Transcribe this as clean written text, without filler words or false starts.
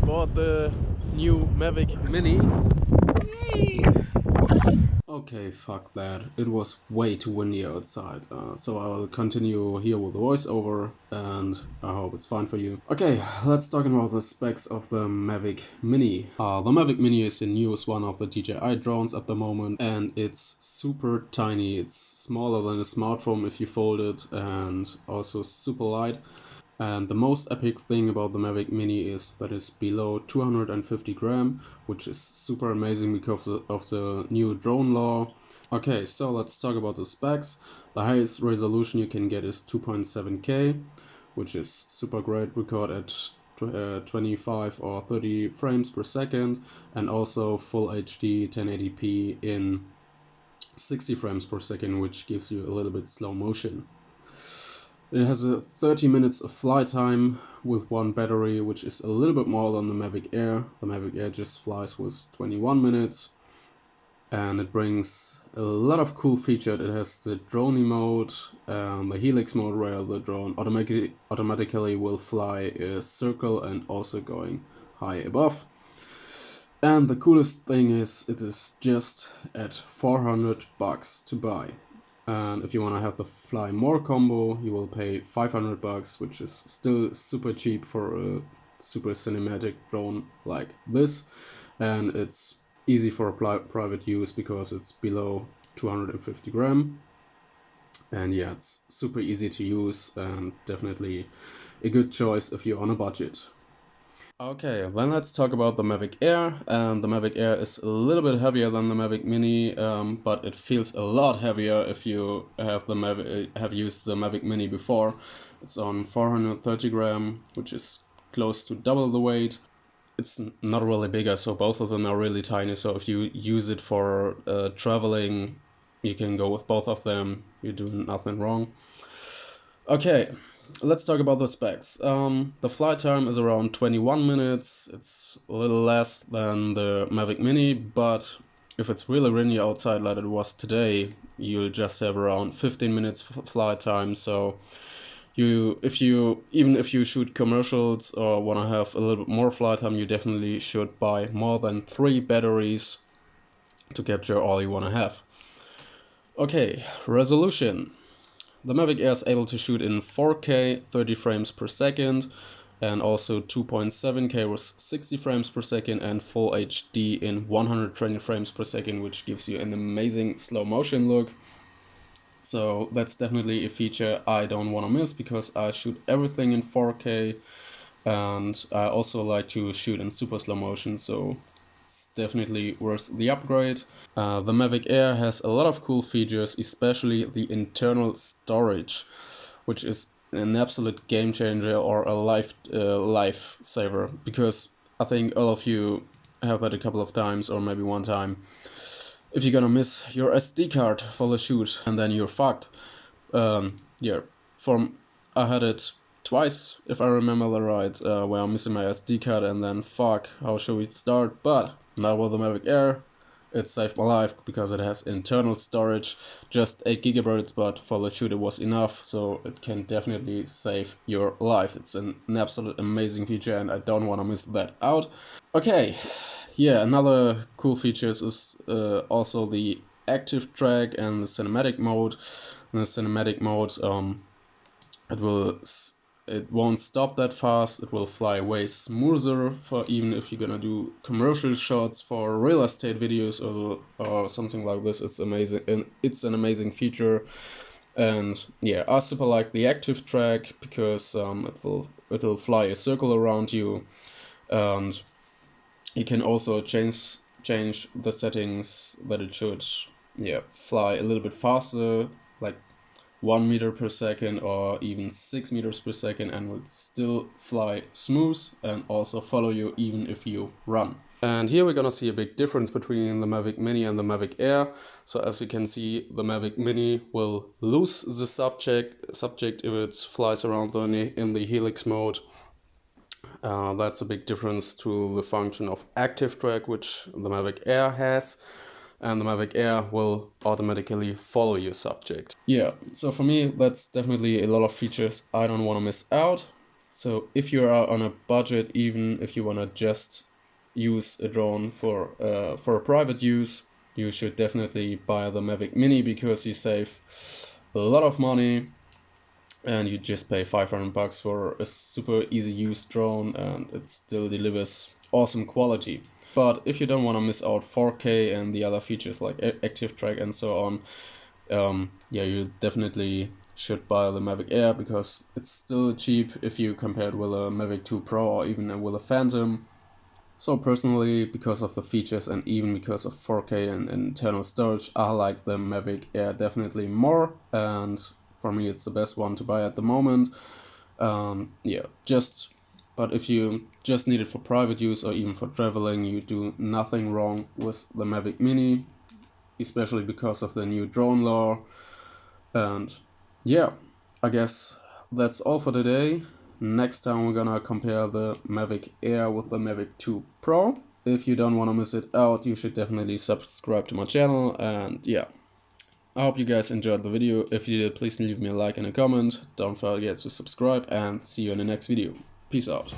bought the new Mavic Mini. Yay! Okay, fuck that. It was way too windy outside, so I'll continue here with the voiceover, and I hope it's fine for you. Okay, let's talk about the specs of the Mavic Mini. The Mavic Mini is the newest one of the DJI drones at the moment, and it's super tiny. It's smaller than a smartphone if you fold it, and also super light. And the most epic thing about the Mavic Mini is that it's below 250 gram, which is super amazing because of the new drone law. Okay, so let's talk about the specs. The highest resolution you can get is 2.7K, which is super great, record at 25 or 30 frames per second, and also full HD 1080p in 60 frames per second, which gives you a little bit slow motion. It has a 30 minutes of flight time with one battery, which is a little bit more than the Mavic Air. The Mavic Air just flies with 21 minutes, and it brings a lot of cool features. It has the drone mode, the helix mode, where the drone automatically will fly a circle and also going high above. And the coolest thing is it is just at $400 to buy. And if you want to have the Fly More combo, you will pay $500, which is still super cheap for a super cinematic drone like this. And it's easy for private use because it's below 250 gram. And yeah, it's super easy to use and definitely a good choice if you're on a budget. Okay, then let's talk about the Mavic Air. And the Mavic Air is a little bit heavier than the Mavic Mini, but it feels a lot heavier if you have used the Mavic Mini before. It's on 430 gram, which is close to double the weight. It's not really bigger, so both of them are really tiny. So if you use it for traveling, you can go with both of them. You do nothing wrong. Okay. Let's talk about the specs. The flight time is around 21 minutes. It's a little less than the Mavic Mini, but if it's really windy outside like it was today, you'll just have around 15 minutes flight time. So even if you shoot commercials or want to have a little bit more flight time, you definitely should buy more than 3 batteries to capture all you want to have. Okay, resolution. The Mavic Air is able to shoot in 4K 30 frames per second, and also 2.7K with 60 frames per second, and full HD in 120 frames per second, which gives you an amazing slow motion look. So that's definitely a feature I don't want to miss because I shoot everything in 4K, and I also like to shoot in super slow motion, so it's definitely worth the upgrade. The Mavic Air has a lot of cool features, especially the internal storage, which is an absolute game changer or a lifesaver, because I think all of you have that a couple of times or maybe one time. If you're gonna miss your SD card for the shoot, and then you're fucked. Yeah, I had it twice, if I remember that right, where I'm missing my SD card and then fuck, how should we start? But not with the Mavic Air. It saved my life because it has internal storage, just 8 gigabytes, but for the shoot it was enough, so it can definitely save your life. It's an absolute amazing feature and I don't want to miss that out. Okay, yeah, another cool feature is also the active track and the cinematic mode. In the cinematic mode, it won't stop that fast. It will fly way smoother for even if you're gonna do commercial shots for real estate videos or something like this. It's amazing, and it's an amazing feature. And yeah, I super like the active track because it will fly a circle around you, and you can also change the settings that it should fly a little bit faster, like 1 meter per second or even 6 meters per second, and will still fly smooth and also follow you even if you run. And here we're gonna see a big difference between the Mavic Mini and the Mavic Air. So as you can see, the Mavic Mini will lose the subject if it flies around in the helix mode. That's a big difference to the function of active track, which the Mavic Air has. And the Mavic Air will automatically follow your subject. Yeah, so for me, that's definitely a lot of features I don't want to miss out. So if you are on a budget, even if you want to just use a drone for a private use, you should definitely buy the Mavic Mini, because you save a lot of money and you just pay 500 bucks for a super easy use drone, and it still delivers awesome quality. But if you don't want to miss out 4K and the other features like active track and so on, yeah, you definitely should buy the Mavic Air, because it's still cheap if you compare it with a Mavic 2 Pro or even with a Phantom. So personally, because of the features and even because of 4K and internal storage, I like the Mavic Air definitely more, and for me it's the best one to buy at the moment. Yeah, but if you just need it for private use or even for traveling, you do nothing wrong with the Mavic Mini, especially because of the new drone law. And yeah, I guess that's all for today. Next time we're gonna compare the Mavic Air with the Mavic 2 Pro. If you don't want to miss it out, you should definitely subscribe to my channel. And yeah, I hope you guys enjoyed the video. If you did, please leave me a like and a comment. Don't forget to subscribe, and see you in the next video. Peace out.